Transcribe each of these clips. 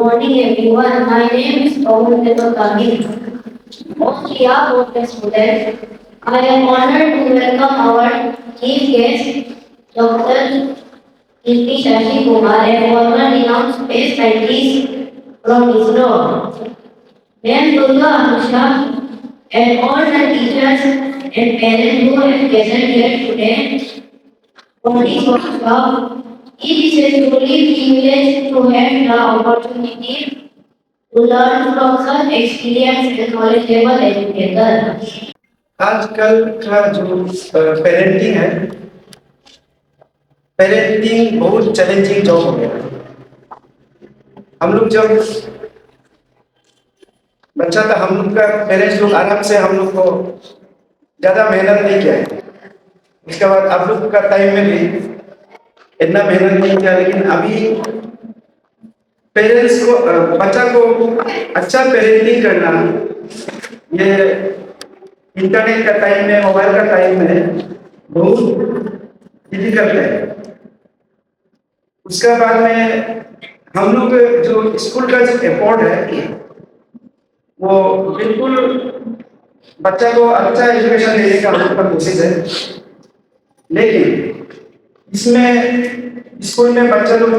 morning everyone. My name is 𝙬𝙤𝙧𝙧𝙨𝙝. On behalf of the students, I am honored to welcome our chief guest, Dr. Kidzee Sasikumar, a former renowned space scientist from ISRO. Then Durga Anusha and all the teachers and parents who have gathered here today for this workshop. It is a truly privilege to have the opportunity to learn from such experienced and knowledgeable educators. आजकल का जो parenting है, parenting बहुत challenging job हो गया है। हम लोग जब बच्चा था, हम लोग का पेरेंट्स लोग आराम से हम लोग को ज़्यादा मेहनत नहीं किया है। उसके बाद आप लोग का टाइम में भी इतना मेहनत नहीं किया, लेकिन अभी पेरेंट्स को बच्चा को अच्छा पेरेंटिंग करना, ये इंटरनेट का टाइम में, मोबाइल का टाइम में बहुत डिफिकल्ट है। उसके बाद में हम लोग जो स्कूल का जो एफर्ट है, वो बिल्कुल बच्चा को अच्छा एजुकेशन देने का हम लोग का कोशिश है। लेकिन इसमें स्कूल में बच्चा लोग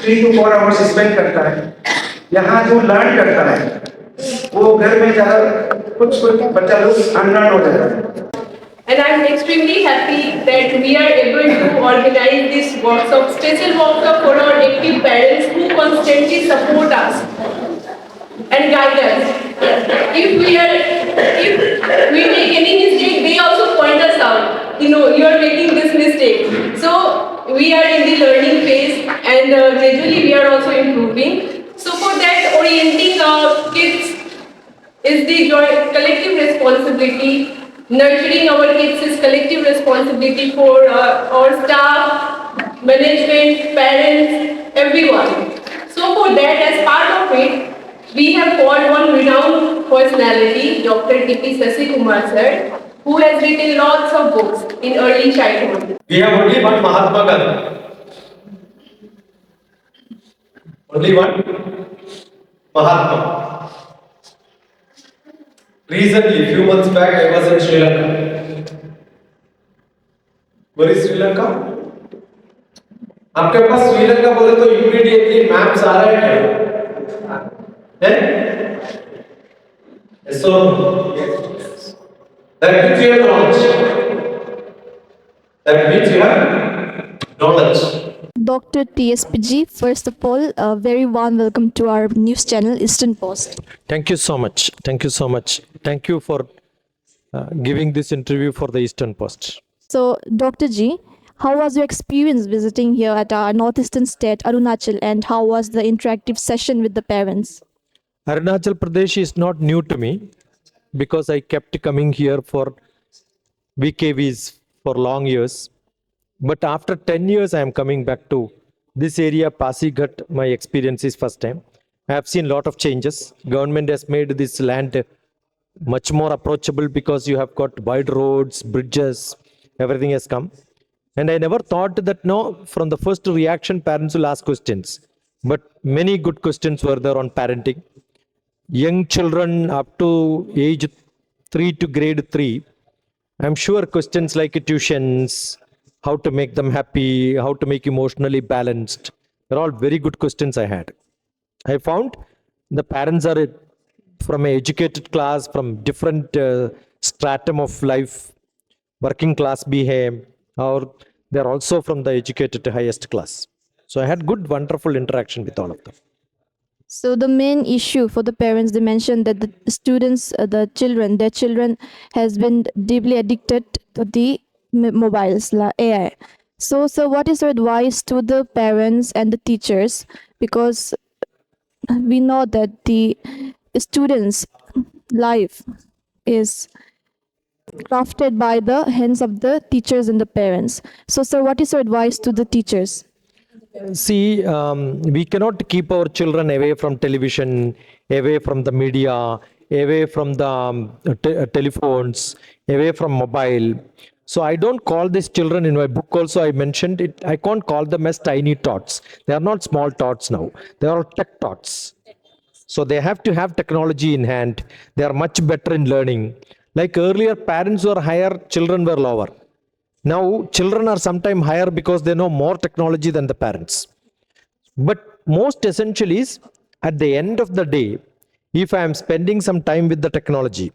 3 to 4 आवर्स स्पेंड करता है। यहाँ जो लर्न करता है वो घर में ज़्यादा कुछ बच्चा लोग अनलर्न हो जाता है। And I am extremely happy that we are able to organize this workshop, special workshop for our active parents who constantly support us and guide us. If we make any mistake, they also point us out. You are making this mistake. So we are in the learning phase, and gradually we are also improving. So for that, orienting kids is the collective responsibility. Nurturing our kids is collective responsibility for our staff, management, parents, everyone. So for that, as part of it, we have called one renowned personality, Dr. Kidzee Sasikumar sir, who has written lots of books in early childhood. We have only one Mahatma Gandhi. Only one Mahatma. Recently, few months back, I was in Sri Lanka. Where is Sri Lanka? आपके पास श्रीलंका बोले तो immediately maps आ रहे हैं क्या? So that means you have knowledge. That means you have knowledge. Dr. TSPG, first of all, a very warm welcome to our news channel, Eastern Post. Thank you so much. Thank you so much. Thank you for giving this interview for the Eastern Post. So, Dr. G, how was your experience visiting here at our northeastern state, Arunachal, and how was the interactive session with the parents? Arunachal Pradesh is not new to me because I kept coming here for VKVs for long years. But after 10 years, I am coming back to this area, Pasighat. My experience is first time. I have seen a lot of changes. Government has made this land much more approachable because you have got wide roads, bridges, everything has come. And I never thought that, no, from the first reaction, parents will ask questions. But many good questions were there on parenting. Young children up to age 3 to grade 3, I'm sure questions like tuitions, how to make them happy, how to make emotionally balanced, they're all very good questions I had. I found the parents are from an educated class, from different stratum of life, working class behave, or they're also from the educated highest class. So I had good, wonderful interaction with all of them. So the main issue for the parents, they mentioned that the students, their children has been deeply addicted to the mobiles, AI. So what is your advice to the parents and the teachers? Because we know that the students' life is crafted by the hands of the teachers and the parents. So, sir, what is your advice to the teachers? See, we cannot keep our children away from television, away from the media, away from the telephones, away from mobile. So I don't call these children, in my book also I mentioned it, I can't call them as tiny tots. They are not small tots now. They are tech tots. So they have to have technology in hand. They are much better in learning. Like earlier, parents were higher, children were lower. Now, children are sometimes higher because they know more technology than the parents. But most essential is, at the end of the day, if I am spending some time with the technology,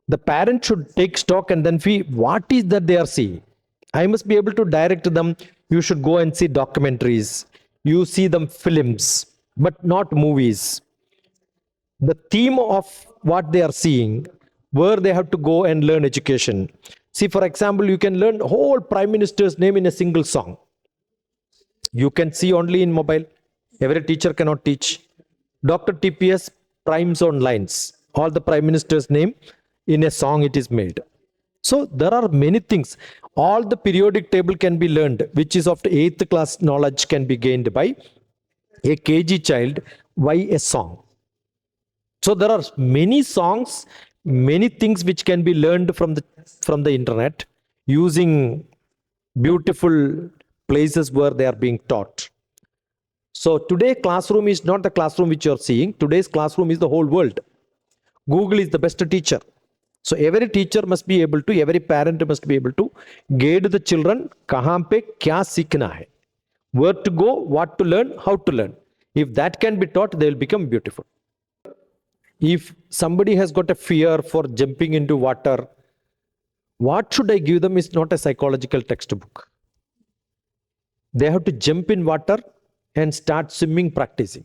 the parent should take stock and then see what is that they are seeing. I must be able to direct them. You should go and see documentaries. You see them films, but not movies. The theme of what they are seeing, where they have to go and learn education. See, for example, you can learn whole prime minister's name in a single song. You can see only in mobile. Every teacher cannot teach. Dr. TPS primes on lines. All the prime minister's name in a song it is made. So there are many things. All the periodic table can be learned, which is of the 8th class knowledge can be gained by a KG child by a song. So there are many songs, many things which can be learned from the internet using beautiful places where they are being taught. So today classroom is not the classroom which you are seeing. Today's classroom is the whole world. Google is the best teacher. So every teacher must be able to, every parent must be able to guide the children, kahan pe kya seekhna hai, where to go, what to learn, how to learn. If that can be taught, they will become beautiful. If somebody has got a fear for jumping into water, what should I give them is not a psychological textbook. They have to jump in water and start swimming, practicing.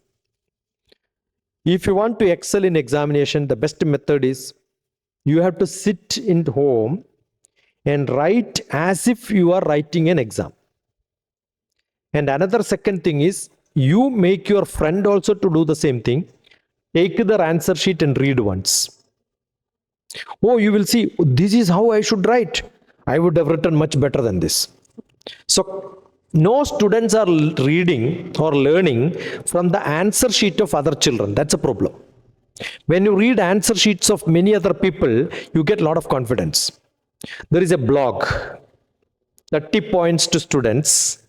If you want to excel in examination, the best method is you have to sit in home and write as if you are writing an exam. And another second thing is you make your friend also to do the same thing. Take their answer sheet and read once. Oh, you will see, this is how I should write. I would have written much better than this. So no students are reading or learning from the answer sheet of other children. That's a problem. When you read answer sheets of many other people, you get a lot of confidence. There is a blog, 30 points to students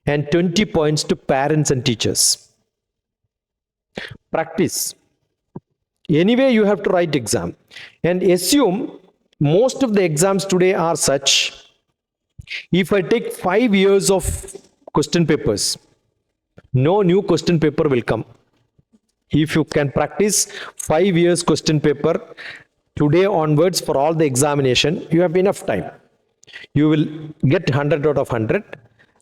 and 20 points to parents and teachers. Practice. Anyway, you have to write exam. And assume most of the exams today are such. If I take 5 years of question papers, no new question paper will come. If you can practice 5 years question paper today onwards for all the examination, you have enough time. You will get 100 out of 100.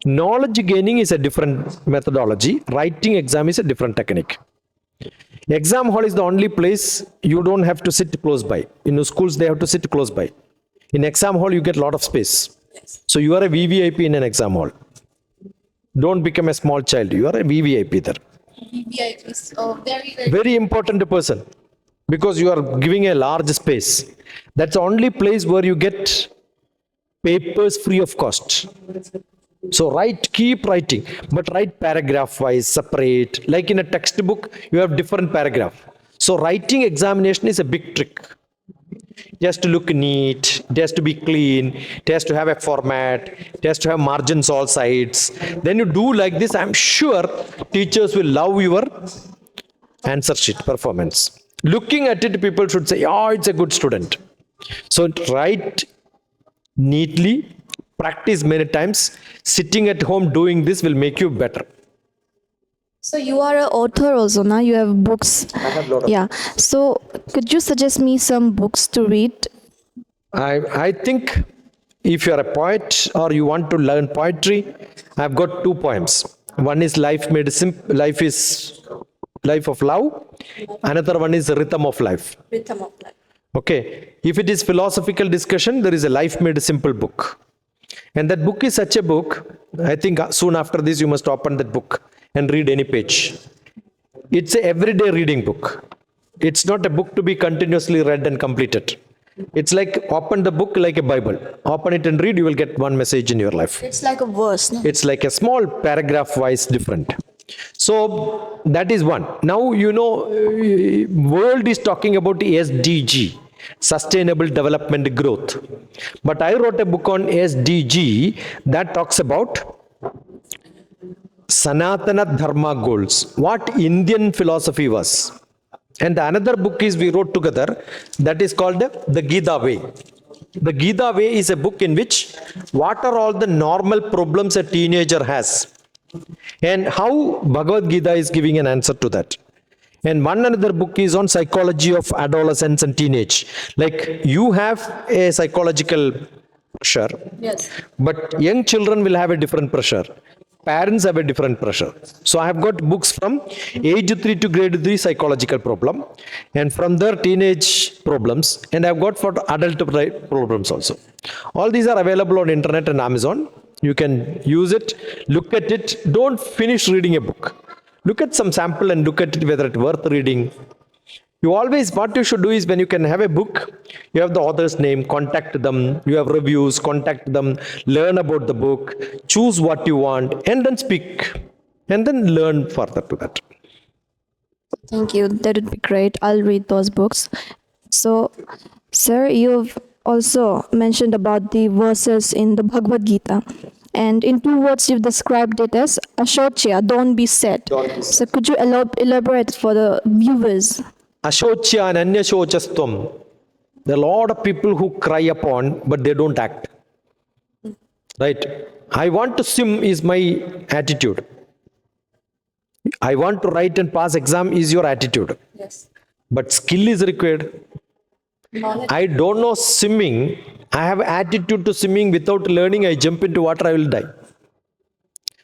Knowledge gaining is a different methodology. Writing exam is a different technique. Exam hall is the only place you don't have to sit close by. In schools, they have to sit close by. In exam hall, you get a lot of space. So you are a VVIP in an exam hall. Don't become a small child. You are a VVIP there. VVIP is very Very important person, because you are giving a large space. That's the only place where you get papers free of cost. So write, keep writing, but write paragraph wise, separate. Like in a textbook, you have different paragraph. So writing examination is a big trick. It has to look neat, it has to be clean, it has to have a format, it has to have margins all sides. Then you do like this, I'm sure teachers will love your answer sheet performance. Looking at it, people should say, oh, it's a good student. So write neatly, practice many times. Sitting at home doing this will make you better. So you are an author also, now you have books. I have a lot of Yeah. So could you suggest me some books to read? I think if you are a poet or you want to learn poetry, I've got 2 poems. One is Life Made Simple, Life of Love. Another one is Rhythm of Life. Rhythm of Life. Okay. If it is philosophical discussion, there is a Life Made Simple book. And that book is such a book, I think soon after this you must open that book and read any page. It's an everyday reading book. It's not a book to be continuously read and completed. It's like open the book like a Bible. Open it and read, you will get one message in your life. It's like a verse. No? It's like a small paragraph wise different. So that is one. Now, you know, world is talking about SDG, Sustainable Development Growth. But I wrote a book on SDG that talks about Sanatana Dharma goals, what Indian philosophy was. And another book is we wrote together, that is called the Gita Way. The Gita Way is a book in which what are all the normal problems a teenager has and how Bhagavad Gita is giving an answer to that. And one another book is on psychology of adolescence and teenage. Like you have a psychological pressure, Yes. but young children will have a different pressure. Parents have a different pressure. So I have got books from age 3 to grade 3 psychological problem, and from their teenage problems, and I have got for adult problems also. All these are available on internet and Amazon. You can use it, look at it. Don't finish reading a book. Look at some sample and look at it whether it's worth reading. You always, what you should do is when you can have a book, you have the author's name, contact them, you have reviews, contact them, learn about the book, choose what you want, and then speak, and then learn further to that. Thank you. That would be great. I'll read those books. So, sir, you've also mentioned about the verses in the Bhagavad Gita. And in 2 words, you've described it as Ashochya, don't be sad. So could you elaborate for the viewers? Ashochya and Anyashochastvam. There are a lot of people who cry upon, but they don't act. Right? I want to swim is my attitude. I want to write and pass exam is your attitude. Yes. But skill is required. I don't know swimming. I have attitude to swimming. Without learning, I jump into water, I will die.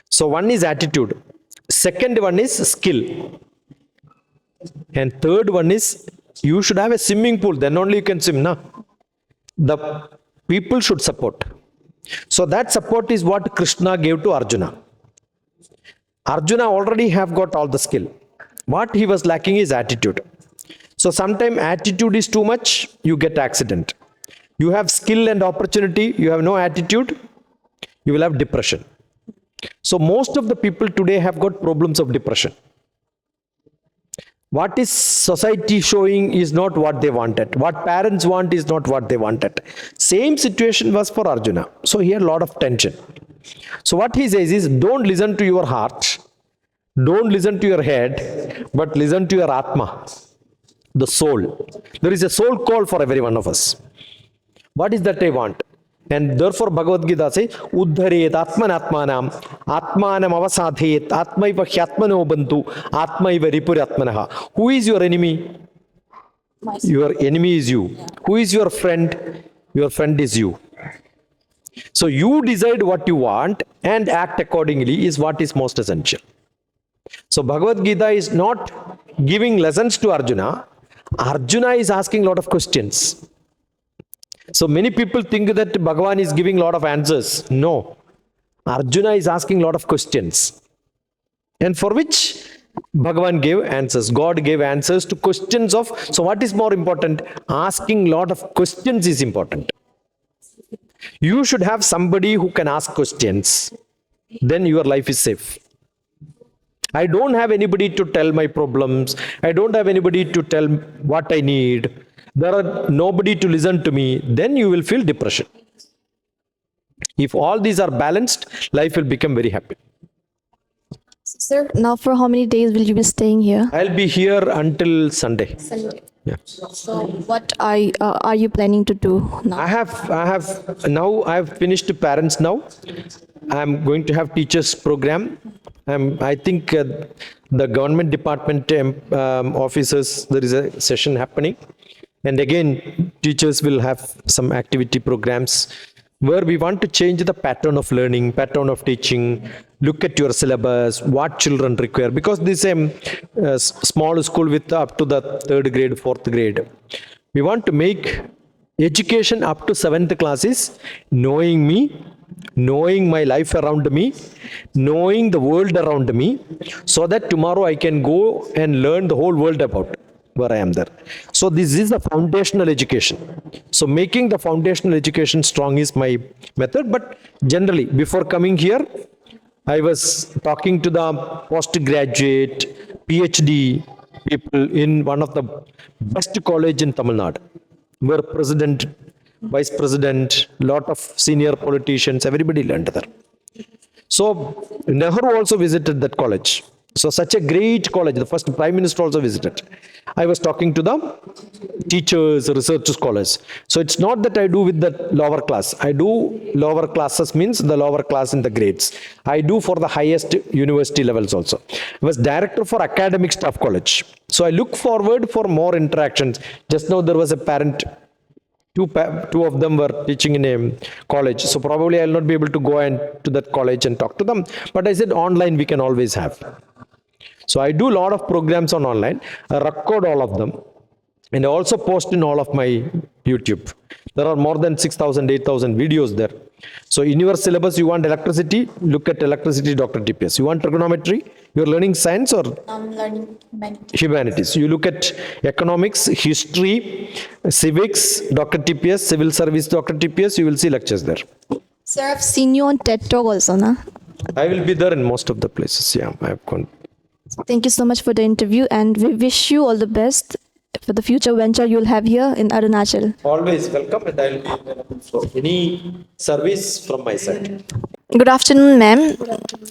So one is attitude. Second one is skill. And third one is you should have a swimming pool. Then only you can swim. Na? The people should support. So that support is what Krishna gave to Arjuna. Arjuna already have got all the skill. What he was lacking is attitude. So sometimes attitude is too much, you get accident. You have skill and opportunity, you have no attitude, you will have depression. So most of the people today have got problems of depression. What is society showing is not what they wanted. What parents want is not what they wanted. Same situation was for Arjuna. So he had a lot of tension. So what he says is, don't listen to your heart, don't listen to your head, but listen to your Atma, the soul. There is a soul call for every one of us. What is that I want? And therefore Bhagavad Gita says, Uddharet Atmanatmanam, Atmanam avasadhet, Atmaiva hyatmano bantu, Atmaiva ripuratmanaha. Who is your enemy? Your enemy is you. Who is your friend? Your friend is you. So you decide what you want and act accordingly is what is most essential. So Bhagavad Gita is not giving lessons to Arjuna. Arjuna is asking a lot of questions. So many people think that Bhagavan is giving a lot of answers. No. Arjuna is asking a lot of questions. And for which Bhagavan gave answers. God gave answers to questions of. So what is more important? Asking a lot of questions is important. You should have somebody who can ask questions. Then your life is safe. I don't have anybody to tell my problems. I don't have anybody to tell what I need. There are nobody to listen to me. Then you will feel depression. If all these are balanced, life will become very happy. Sir, now for how many days will you be staying here? I'll be here until Sunday. Sunday. Yeah. So what are you planning to do now? I have finished parents now. I'm going to have teachers program. I think the government department officers, there is a session happening. And again, teachers will have some activity programs where we want to change the pattern of learning, pattern of teaching, look at your syllabus, what children require. Because this is a small school with up to the 3rd grade, 4th grade. We want to make education up to 7th class is knowing me, knowing my life around me, knowing the world around me, so that tomorrow I can go and learn the whole world about where I am there. So this is the foundational education. So making the foundational education strong is my method. But generally, before coming here, I was talking to the postgraduate, PhD people in one of the best college in Tamil Nadu, where president, vice president, lot of senior politicians, everybody learned there. So Nehru also visited that college. So such a great college, the first Prime Minister also visited. I was talking to the teachers, research scholars. So it's not that I do with the lower class. I do lower classes means the lower class in the grades. I do for the highest university levels also. I was director for academic staff college. So I look forward for more interactions. Just now there was a parent, two of them were teaching in a college. So probably I'll not be able to go and to that college and talk to them. But I said online we can always have. So I do a lot of programs on online. I record all of them. And I also post in all of my YouTube. There are more than 6,000, 8,000 videos there. So in your syllabus, you want electricity, look at electricity, Dr. TPS. You want trigonometry, you're learning science or I'm learning humanities. You look at economics, history, civics, Dr. TPS, civil service, Dr. TPS, you will see lectures there. Sir, I've seen you on TED Talk also, na? I will be there in most of the places. Yeah, I have gone. Thank you so much for the interview, and we wish you all the best for the future venture you'll have here in Arunachal. Always welcome, and I will be available for any service from my side. Good afternoon, ma'am,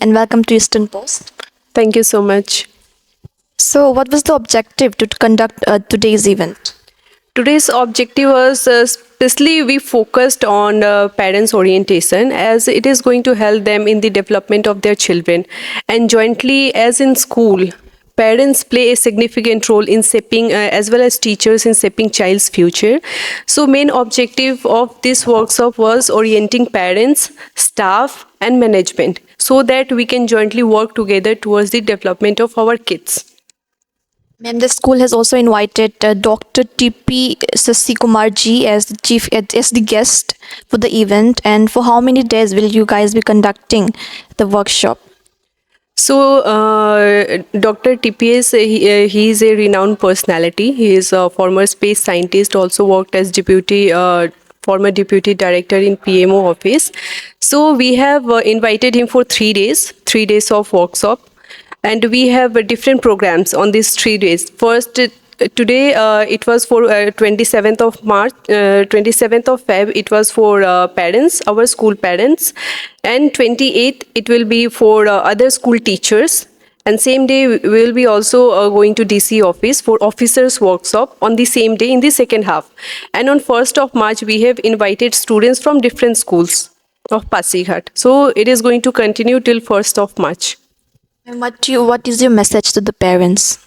and welcome to Eastern Post. Thank you so much. So, what was the objective to conduct today's event? Today's objective was especially we focused on parents' orientation, as it is going to help them in the development of their children. And jointly, as in school, parents play a significant role in shaping, as well as teachers in shaping child's future. So main objective of this workshop was orienting parents, staff and management so that we can jointly work together towards the development of our kids. Ma'am, the school has also invited Dr. TP Sasikumar ji as the guest for the event. And for how many days will you guys be conducting the workshop? So, Dr. TPS, he is a renowned personality. He is a former space scientist, also worked as former deputy director in PMO office. So, we have invited him for 3 days of workshop. And we have different programs on these 3 days. First, today it was for 27th of March, 27th of Feb, it was for parents, our school parents. And 28th, it will be for other school teachers. And same day, we will be also going to DC office for officers workshop on the same day in the second half. And on 1st of March, we have invited students from different schools of Pasighat. So it is going to continue till 1st of March. And what is your message to the parents?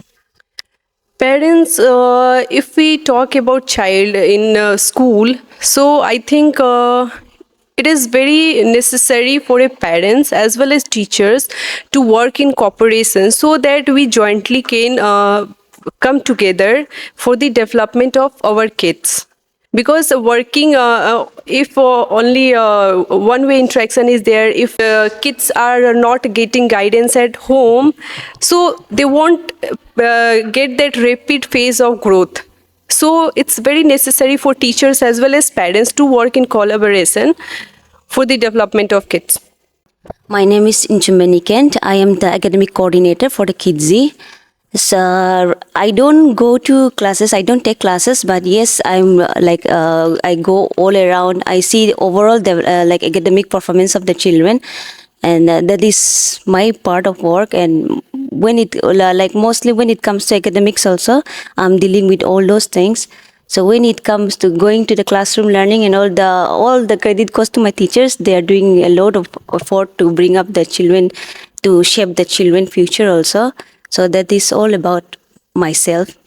Parents, if we talk about child in school, so I think it is very necessary for a parents as well as teachers to work in cooperation so that we jointly can come together for the development of our kids. Because working, if only one-way interaction is there, if kids are not getting guidance at home, so they won't get that rapid phase of growth. So it's very necessary for teachers as well as parents to work in collaboration for the development of kids. My name is Inchumeni Kent. I am the academic coordinator for the Kidzee. So I don't go to classes, I don't take classes, but yes, I'm I go all around. I see the overall academic performance of the children, and that is my part of work. And when it mostly when it comes to academics also, I'm dealing with all those things. So when it comes to going to the classroom learning and all the credit goes to my teachers. They are doing a lot of effort to bring up the children, to shape the children's future also. So that is all about myself.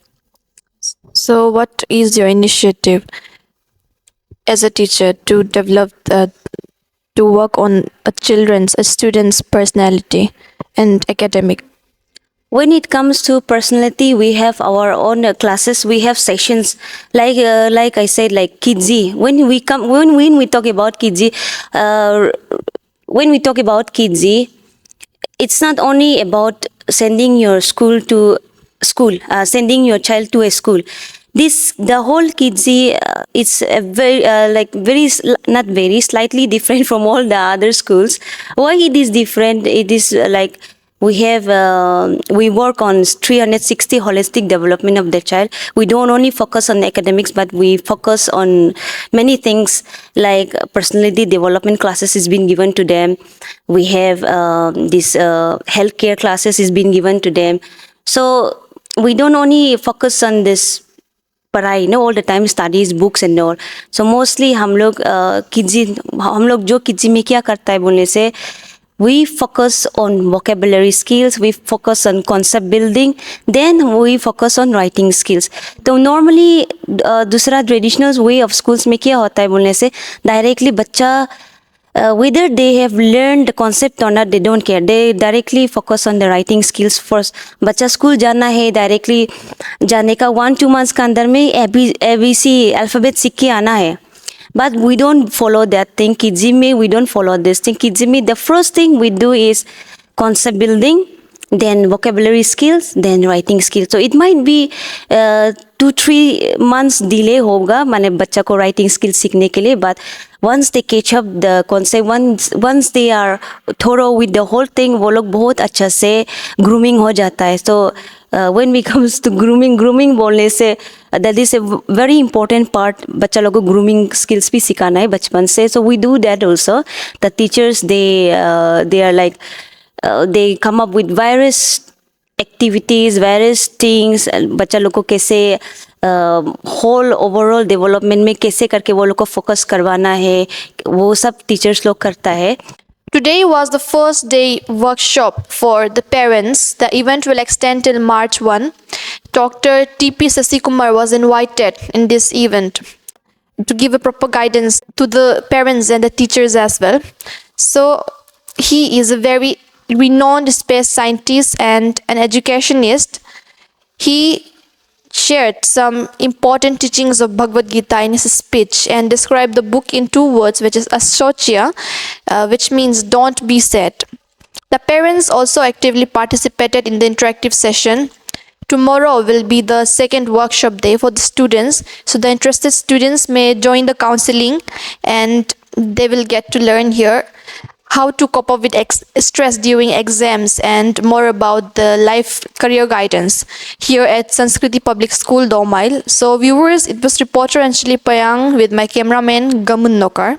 So what is your initiative as a teacher to develop, to work on a student's personality and academic? When it comes to personality, we have our own classes. We have sessions like I said, like Kidzee. When we talk about Kidzee, it's not only about sending your sending your child to a school. The whole Kidzee, it's a slightly different from all the other schools. Why it is different? It is we work on 360 holistic development of the child. We don't only focus on academics, but we focus on many things like personality development classes is being given to them. We have this healthcare classes is being given to them. So we don't only focus on this पढ़ाई all the time studies books and all. So mostly हम लोग जो Kidzy में क्या करता है बोलने से we focus on vocabulary skills, we focus on concept building, then we focus on writing skills. तो normally दूसरा traditional way of schools में क्या होता है बोलने से directly बच्चा whether they have learned the concept or not, they don't care. They directly focus on the writing skills first. बच्चा स्कूल जाना है directly जाने का 1-2 months के अंदर में ABC alphabet सीख के आना है. But we don't follow that thing. Kidzee में we don't follow this thing. Kidzee में the first thing we do is concept building, then vocabulary skills, then writing skills. So it might be 2-3 months delay होगा माने बच्चा को writing skills सीखने के लिए, but once they catch up the concept, once they are thorough with the whole thing, वो लोग बहुत अच्छा से grooming हो जाता है. So when it comes to grooming बोलने से that is a very important part. बच्चा लोगों को grooming skills भी सिखाना है बचपन से. So we do that also. The teachers they are like they come up with various activities, various things. बच्चा लोग को कैसे whole overall development में कैसे करके वो लोग को focus करवाना है, वो सब teachers लोग करता है. Today was the first day workshop for the parents. The event will extend till March 1. Dr. T.P. Sasikumar was invited in this event to give a proper guidance to the parents and the teachers as well. So he is a very renowned space scientist and an educationist. He shared some important teachings of Bhagavad Gita in his speech and described the book in 2 words, which is Ashochya, which means don't be sad. The parents also actively participated in the interactive session. Tomorrow will be the second workshop day for the students. So the interested students may join the counseling and they will get to learn here how to cope up with stress during exams and more about the life career guidance here at Sanskriti Public School, 𝙬𝙤𝙧𝙨. So viewers, it was reporter Anshali Payang with my cameraman Gamun Nokar.